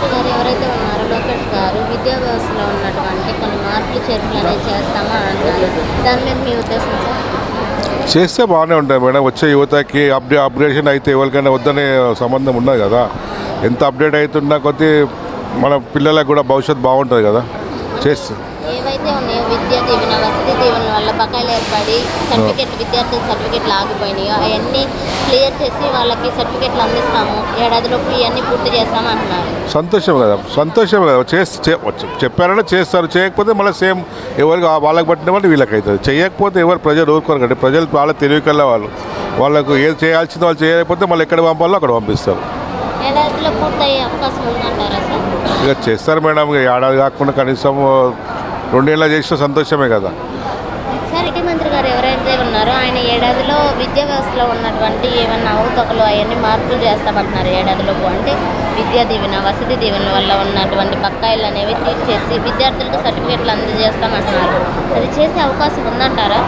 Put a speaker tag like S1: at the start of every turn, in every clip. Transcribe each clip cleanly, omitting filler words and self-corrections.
S1: మంత్రి గారు ఎవరైతే ఉన్నారో లోకేష్ గారు విద్యా వ్యవస్థలో ఉన్నటువంటి కొన్ని మార్పులు చేర్పులు అనేది చేస్తామా అంటారు. దాని మీద మీ ఉద్దేశం సార్?
S2: చేస్తే బాగానే ఉంటుంది మేడం. వచ్చే యువతకి అప్గ్రేషన్ అయితే ఎవరికైనా వద్దనే సంబంధం ఉన్నది కదా. ఎంత అప్డేట్ అవుతున్నా కొద్దీ మన పిల్లలకు కూడా భవిష్యత్తు బాగుంటుంది కదా. చేస్తే
S1: ఏవైతే ఉన్నాయో విద్యా దీవెన వసతి దీవెన వల్ల బకాయిలు ఏర్పడి విద్యార్థుల సర్టిఫికెట్లు ఆగిపోయినాయో అవన్నీ క్లియర్ చేసి వాళ్ళకి సర్టిఫికెట్లు అందిస్తాము, ఏడాదిలోపు ఇవన్నీ పూర్తి చేస్తాము అంటున్నారు.
S2: సంతోషం కదా, సంతోషం కదా. చెప్పారంటే చేస్తారు, చేయకపోతే మళ్ళీ సేమ్ ఎవరికి వాళ్ళకి పట్టిన వాళ్ళు వీళ్ళకి అవుతుంది. చేయకపోతే ఎవరు ప్రజలు ఊరుకోరు కదా. ప్రజలు వాళ్ళ తెలివికల్లా వాళ్ళకు ఏది చేయాల్సిందో వాళ్ళు చేయకపోతే మళ్ళీ ఎక్కడ పంపాలో అక్కడ పంపిస్తారు.
S1: ఏడాదిలో పూర్తయ్యే అవకాశం ఉందంటారా సార్?
S2: ఇక చేస్తారు మేడం. ఇక ఏడాది కాకుండా కనీసం 2 ఏళ్ళ చేసిన సంతోషమే కదా.
S1: సార్, ఐటీ మంత్రి గారు ఎవరైతే ఉన్నారో ఆయన ఏడాదిలో విద్యా వ్యవస్థలో ఉన్నటువంటి ఏమన్నా అవతొకలు అవన్నీ మార్పులు చేస్తామంటున్నారు ఏడాదిలోపు. అంటే విద్యా దీవెన వసతి దీవెన వల్ల ఉన్నటువంటి బకాయిలు అనేవి తీర్చేసి విద్యార్థులకు సర్టిఫికెట్లు అందజేస్తామంటున్నారు. అది చేసే అవకాశం ఉందంటారా?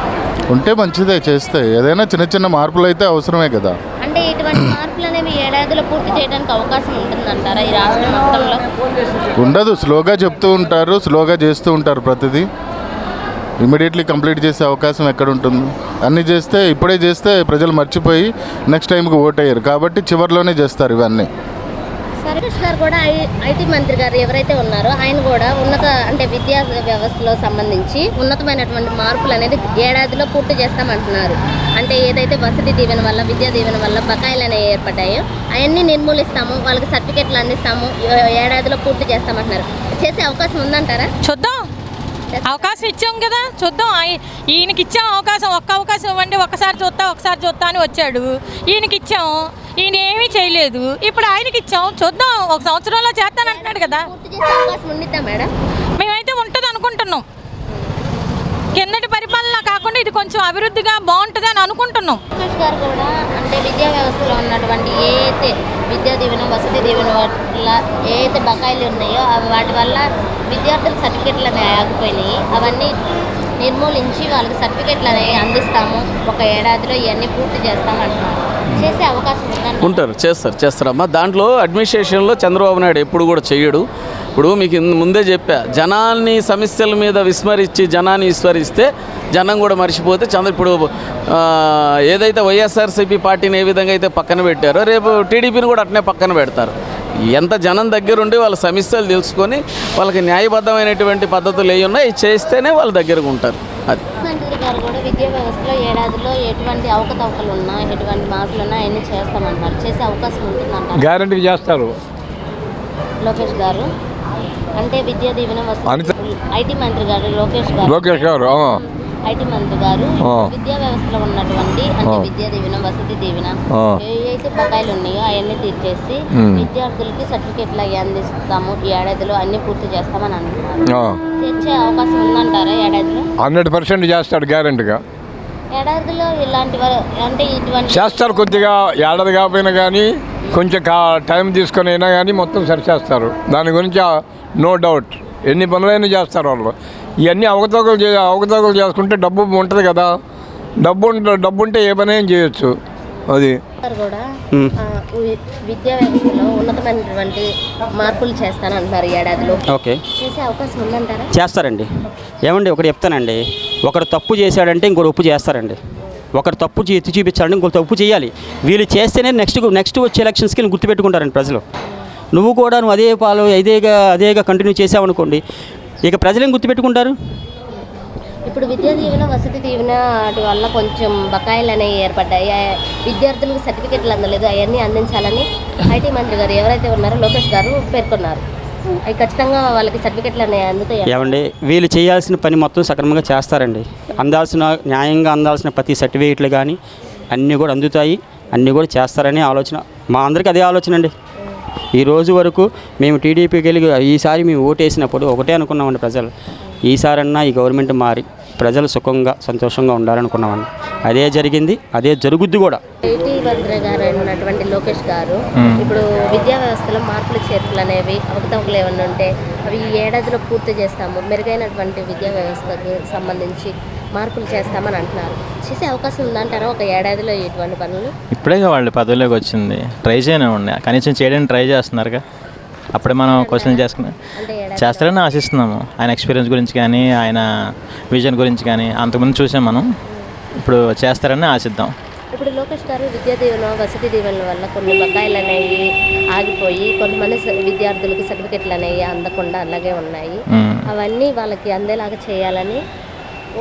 S3: ఉంటే మంచిదే. చేస్తే ఏదైనా చిన్న చిన్న మార్పులు అయితే అవసరమే కదా.
S1: అంటే ఇటువంటి మార్పులు అనేవి ఏడాదిలో పూర్తి చేయడానికి అవకాశం ఉంటుందంటారా ఈ రాష్ట్రం మొత్తంలో?
S3: ఉండదు. స్లోగా చెప్తూ ఉంటారు, స్లోగా చేస్తూ ఉంటారు. ప్రతిదీ ఇమీడియట్లీ కంప్లీట్ చేసే అవకాశం ఎక్కడ ఉంటుంది? అన్నీ చేస్తే ఇప్పుడే చేస్తే ప్రజలు మర్చిపోయి నెక్స్ట్ టైంకి ఓట్ అయ్యారు కాబట్టి చివరిలోనే చేస్తారు ఇవన్నీ.
S1: సర్వేష్ గారు కూడా ఐటీ మంత్రి గారు ఎవరైతే ఉన్నారో ఆయన కూడా విద్యా వ్యవస్థలో సంబంధించి ఉన్నతమైనటువంటి మార్పులు అనేది ఏడాదిలో పూర్తి చేస్తామంటున్నారు. అంటే ఏదైతే వసతి దీవెన వల్ల విద్యా దీవెన వల్ల బకాయిలు అనేవి ఏర్పడ్డాయో అవన్నీ నిర్మూలిస్తాము, వాళ్ళకి సర్టిఫికెట్లు అందిస్తాము, ఏడాదిలో పూర్తి చేస్తామంటున్నారు. చేసే అవకాశం ఉందంటారా?
S4: చూద్దాం, అవకాశం ఇచ్చాం కదా, చూద్దాం. ఈయనకి ఇచ్చాం అవకాశం, ఒక్క అవకాశం ఇవ్వండి, ఒకసారి చూస్తా అని వచ్చాడు. ఈయనకి ఇచ్చాము, ఈయన ఏమీ చేయలేదు. ఇప్పుడు ఆయనకి ఇచ్చాం, చూద్దాం. 1 సంవత్సరంలో చేస్తానంటున్నాడు కదా. మేమైతే ఉంటుంది అనుకుంటున్నాం. కిందటి పరిపాలన కాకుండా ఇది కొంచెం అభివృద్ధిగా బాగుంటుంది అని అనుకుంటున్నాం.
S1: లోకేష్ గారు కూడా అంటే విద్యా వ్యవస్థలో ఉన్నటువంటి ఏదైతే విద్యా దీవెన వసతి దీవెన వల్ల ఏదైతే బకాయిలు ఉన్నాయో వాటి వల్ల విద్యార్థుల సర్టిఫికెట్లు అనేవి ఆగిపోయినాయి, అవన్నీ నిర్మూలించి వాళ్ళకి సర్టిఫికెట్లు అనేవి అందిస్తాము, ఒక ఏడాదిలో ఇవన్నీ పూర్తి చేస్తామంటున్నారు. చేసే అవకాశం
S5: ఉంటారు. చేస్తారమ్మా. దాంట్లో అడ్మినిస్ట్రేషన్లో చంద్రబాబు నాయుడు ఎప్పుడు కూడా చేయడు. ఇప్పుడు మీకు ముందే చెప్పా, జనాన్ని సమస్యల మీద జనాన్ని విస్మరిస్తే జనం కూడా మర్చిపోతే ఇప్పుడు ఏదైతే వైఎస్ఆర్సీపీ పార్టీని ఏ విధంగా అయితే పక్కన పెట్టారో రేపు టీడీపీని కూడా అట్నే పక్కన పెడతారు. ఎంత జనం దగ్గరుండి వాళ్ళ సమస్యలు తెలుసుకొని వాళ్ళకి న్యాయబద్ధమైనటువంటి పద్ధతులు ఏవి ఉన్నాయి చేస్తేనే వాళ్ళ దగ్గరకు ఉంటారు. అది
S1: మంత్రి గారు కూడా విద్యా వ్యవస్థలో ఏడాదిలో ఎటువంటి అవకతవకలు ఉన్నా ఎటువంటి మార్పులు ఉన్నా అవన్నీ చేస్తామంటారు. చేసే అవకాశం ఉంటుందంటారు?
S6: గ్యారంటీ చేస్తారు
S1: లోకేష్ గారు. అంటే విద్యా దీవెన ఐటీ మంత్రి గారు లోకేష్ గారు ఐటీ మంత్రి గారు విద్యా వ్యవస్థలో ఉన్నటువంటి అంటే విద్యా దీవెన వసతి దీవెన ఏవైతే బకాయిలు ఉన్నాయో అవన్నీ తీర్చేసి విద్యార్థులకి సర్టిఫికెట్లు అవి అందిస్తాము, ఈ ఏడాదిలో అన్ని పూర్తి చేస్తామని అంటున్నారు. తెచ్చే అవకాశం ఉందంటారా ఏడాదిలో?
S6: 100% చేస్తాడు గ్యారంటీగా.
S1: ఏడాదిలో ఇటువంటి
S6: చేస్తారు. కొద్దిగా ఏడాది కాకపోయినా కానీ కొంచెం టైం తీసుకొని అయినా కానీ మొత్తం సరిచేస్తారు. దాని గురించి నో డౌట్. ఎన్ని పనులైనా చేస్తారు వాళ్ళు. ఇవన్నీ అవకతవకలు చేసుకుంటే డబ్బు ఉంటుంది కదా. డబ్బు ఉంటే ఏ పని అయినా చేయొచ్చు. అది
S1: కూడా విద్యా వ్యవస్థలో ఉన్నతమైనటువంటి మార్పులు చేస్తానంటున్నారు ఏడాదిలో.
S7: ఓకే,
S1: చేసే అవకాశం ఉందంటారా?
S7: చేస్తారండి. ఏమండి ఒకటి చెప్తానండి, ఒకరు తప్పు చేశాడంటే ఇంకోటి ఒప్పు చేస్తారండి. ఒకరు తప్పు ఎత్తి చూపించాలంటే ఇంకొక తప్పు చేయాలి. వీళ్ళు చేస్తేనే నెక్స్ట్ వచ్చే ఎలక్షన్స్కి గుర్తుపెట్టుకుంటారండి ప్రజలు. నువ్వు అదేగా కంటిన్యూ చేసావనుకోండి, ఇక ప్రజలేం గుర్తుపెట్టుకుంటారు?
S1: ఇప్పుడు విద్యా దీవెన వసతి దీవెన వాటి వల్ల కొంచెం బకాయిలు అనేవి ఏర్పడ్డాయి, విద్యార్థులకు సర్టిఫికెట్లు అందలేదు, అవన్నీ అందించాలని ఐటీ మంత్రి గారు ఎవరైతే ఉన్నారో లోకేష్ గారు పేర్కొన్నారు. అవి ఖచ్చితంగా వాళ్ళకి సర్టిఫికెట్లు అనేవి అందుతాయి.
S7: ఏమండి వీళ్ళు చేయాల్సిన పని మొత్తం సక్రమంగా చేస్తారండి. న్యాయంగా అందాల్సిన ప్రతి సర్టిఫికెట్లు కానీ అన్నీ కూడా అందుతాయి, అన్నీ కూడా చేస్తారనే ఆలోచన మా అందరికీ. అదే ఆలోచన అండి. ఈ రోజు వరకు మేము టీడీపీకి వెళ్ళి ఈసారి మేము ఓటేసినప్పుడు ఒకటే అనుకున్నామండి, ప్రజలు ఈసారన్నా ఈ గవర్నమెంట్ మారి ప్రజలు సుఖంగా సంతోషంగా ఉండాలనుకున్నామండి. అదే జరిగింది, అదే జరుగుద్ది కూడా.
S1: ఐటీ మంత్రి గారు అయినటువంటి లోకేష్ గారు ఇప్పుడు విద్యా వ్యవస్థలో మార్పులు చేర్పులు అనేవి అవకతవకలు ఏమన్నా ఉంటే అవి ఈ ఏడాదిలో పూర్తి చేస్తాము, మెరుగైనటువంటి విద్యా వ్యవస్థకు సంబంధించి మార్పులు చేస్తామని అంటున్నారు. చేసే అవకాశం ఉందంటారా ఒక ఏడాదిలో ఇటువంటి పనులు?
S8: ఇప్పుడే వాళ్ళు పదవిలోకి వచ్చింది, ట్రై చేయనే ఉన్నాయి, కనీసం చేయడానికి ట్రై చేస్తున్నారుగా. అప్పుడే మనం క్వశ్చన్ చేసుకుని
S1: అంటే ఏడాది
S8: చేస్తారని ఆశిస్తున్నాము. ఆయన ఎక్స్పీరియన్స్ గురించి కానీ ఆయన విజన్ గురించి కానీ అంతకుముందు చూసాం మనం. ఇప్పుడు చేస్తారని ఆశిద్దాం.
S1: ఇప్పుడు లోకేష్ గారు విద్యా దీవెన వసతి దీవెనల వల్ల కొన్ని బకాయిలు అనేవి ఆగిపోయి కొంతమంది విద్యార్థులకి సర్టిఫికెట్లు అనేవి అందకుండా అలాగే ఉన్నాయి. అవన్నీ వాళ్ళకి అందేలాగా చేయాలని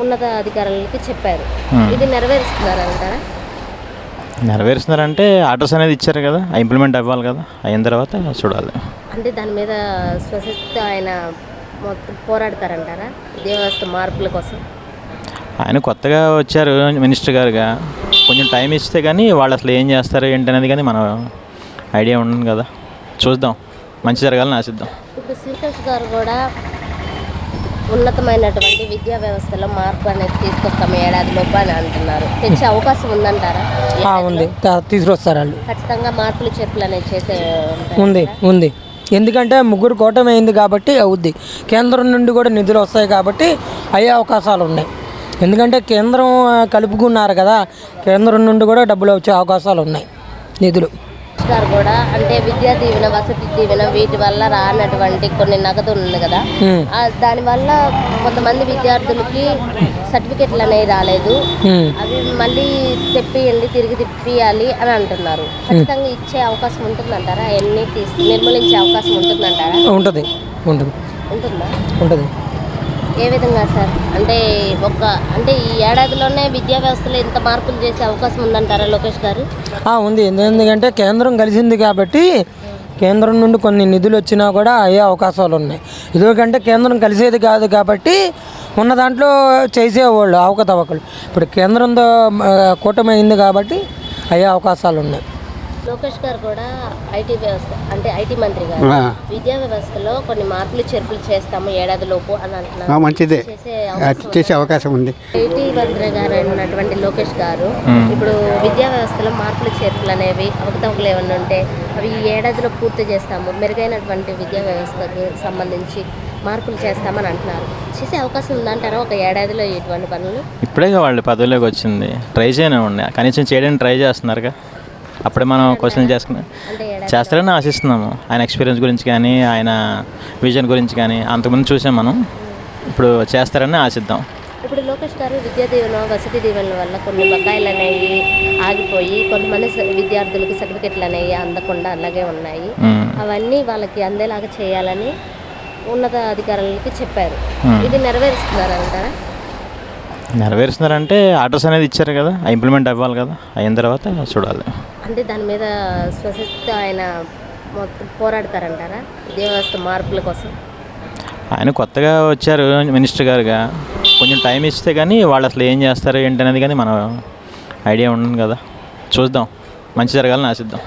S1: ఉన్నత అధికారులకి చెప్పారు. ఇది నెరవేరుస్తున్నారంటారా?
S8: నెరవేరుస్తున్నారంటే ఆర్డర్స్ అనేది ఇచ్చారు కదా, ఇంప్లిమెంట్ అవ్వాలి కదా, అయిన తర్వాత చూడాలి.
S1: అంటే దాని మీద స్వశక్తితో ఆయన మొత్తం పోరాడతారంటారా విద్యా వ్యవస్థ మార్పుల కోసం?
S8: ఆయన కొత్తగా వచ్చారు మినిస్టర్ గారుగా, కొంచెం టైం ఇస్తే కానీ వాళ్ళు అసలు ఏం చేస్తారు ఏంటనేది కానీ మనం ఐడియా ఉండదు కదా. చూద్దాం, మంచి జరగాలని ఆశిద్దాం.
S1: ఇప్పుడు శ్రీకృష్ణ గారు కూడా ఉన్నతమైనటువంటి విద్యా వ్యవస్థలో మార్పు అనేది తీసుకొస్తాము ఏడాదిలోపు అని అంటున్నారు. తెచ్చే అవకాశం ఉందంటారా?
S9: ఉంది, తీసుకొస్తారు వాళ్ళు.
S1: ఖచ్చితంగా మార్పులు చేర్పులు అనేది చేసే
S9: ఉంది. ఎందుకంటే ముగ్గురు కూటమి అయింది కాబట్టి అవుద్ది. కేంద్రం నుండి కూడా నిధులు వస్తాయి కాబట్టి అయ్యే అవకాశాలు ఉన్నాయి. ఎందుకంటే కేంద్రం కలుపుకున్నారు కదా, కేంద్రం నుండి కూడా డబ్బులు వచ్చే అవకాశాలు ఉన్నాయి, నిధులు.
S1: గారు కూడా అంటే విద్యా దీవెన వసతి దీవెన వీటి వల్ల రానటువంటి కొన్ని నగదు ఉంది కదా, దానివల్ల కొంతమంది విద్యార్థులకి సర్టిఫికెట్లు అనేవి రాలేదు. అవి మళ్ళీ తెప్పియండి, తిరిగి తిప్పియాలి అని అంటున్నారు. ఖచ్చితంగా ఇచ్చే అవకాశం ఉంటుందంటారా? అవన్నీ నిర్మూలించే అవకాశం ఉంటుందంటారా?
S9: ఉంటుంది.
S1: ఉంటుందా?
S9: ఉంటుంది.
S1: ఏ విధంగా సార్? అంటే అంటే ఈ ఏడాదిలోనే విద్యా వ్యవస్థలో ఇంత మార్పులు చేసే అవకాశం ఉందంటారా లోకేష్ గారు?
S9: ఉంది. ఎందుకంటే కేంద్రం కలిసింది కాబట్టి కేంద్రం నుండి కొన్ని నిధులు వచ్చినా కూడా అయ్యే అవకాశాలు ఉన్నాయి. ఎందుకంటే కేంద్రం కలిసేది కాదు కాబట్టి ఉన్న దాంట్లో చేసేవాళ్ళు అవకతవకలు. ఇప్పుడు కేంద్రంతో కూటమి అయింది కాబట్టి అయ్యే అవకాశాలు ఉన్నాయి.
S1: లోకేష్ గారు కూడా ఐటీ వ్యవస్థ అంటే ఐటీ మంత్రి గారు విద్యా వ్యవస్థలో కొన్ని మార్పులు చేర్పులు చేస్తాము ఏడాదిలోపు అని అంటున్నారు.
S10: మంచిదే, చేసే అవకాశం ఉంది.
S1: ఐటీ మంత్రి గారు అయినటువంటి లోకేష్ గారు ఇప్పుడు విద్యా వ్యవస్థలో మార్పులు చేర్పులు అనేవి అవకతవకలు ఏమన్నా ఉంటే అవి ఈ ఏడాదిలో పూర్తి చేస్తాము, మెరుగైనటువంటి విద్యా వ్యవస్థకు సంబంధించి మార్పులు చేస్తామని అంటున్నారు. చేసే అవకాశం ఉందంటారా ఒక ఏడాదిలో ఇటువంటి పనులు?
S8: ఇప్పుడే వాళ్ళు పదవిలోకి వచ్చింది, ట్రై చేయనే ఉండే, కనీసం చేయడానికి ట్రై చేస్తున్నారుగా. అప్పుడే మనం క్వశ్చన్ చేసుకుని చేస్తారని ఆశిస్తున్నాము. ఆయన ఎక్స్పీరియన్స్ గురించి కానీ ఆయన విజన్ గురించి కానీ అంతకుముందు చూసాం మనం. ఇప్పుడు చేస్తారని ఆశిద్దాం.
S1: ఇప్పుడు లోకేష్ గారు విద్యా దీవెన వసతి దీవెనల వల్ల కొన్ని బకాయిలు అనేవి ఆగిపోయి కొంతమంది విద్యార్థులకి సర్టిఫికెట్లు అనేవి అందకుండా అలాగే ఉన్నాయి. అవన్నీ వాళ్ళకి అందేలాగా చేయాలని ఉన్నత అధికారులకి చెప్పారు. ఇది నెరవేరుస్తున్నారంటారా?
S8: నెరవేరుస్తున్నారంటే ఆర్డర్స్ అనేది ఇచ్చారు కదా, ఇంప్లిమెంట్ అవ్వాలి కదా, అయిన తర్వాత చూడాలి.
S1: అంటే దాని మీద స్వశక్తితో ఆయన మొత్తం పోరాడతారంటారా విద్యా వ్యవస్థ మార్పుల కోసం?
S8: ఆయన కొత్తగా వచ్చారు మినిస్టర్ గారుగా, కొంచెం టైం ఇస్తే కానీ వాళ్ళు అసలు ఏం చేస్తారు ఏంటనేది కానీ మనం ఐడియా ఉండదు కదా. చూద్దాం, మంచి జరగాలని ఆశిద్దాం.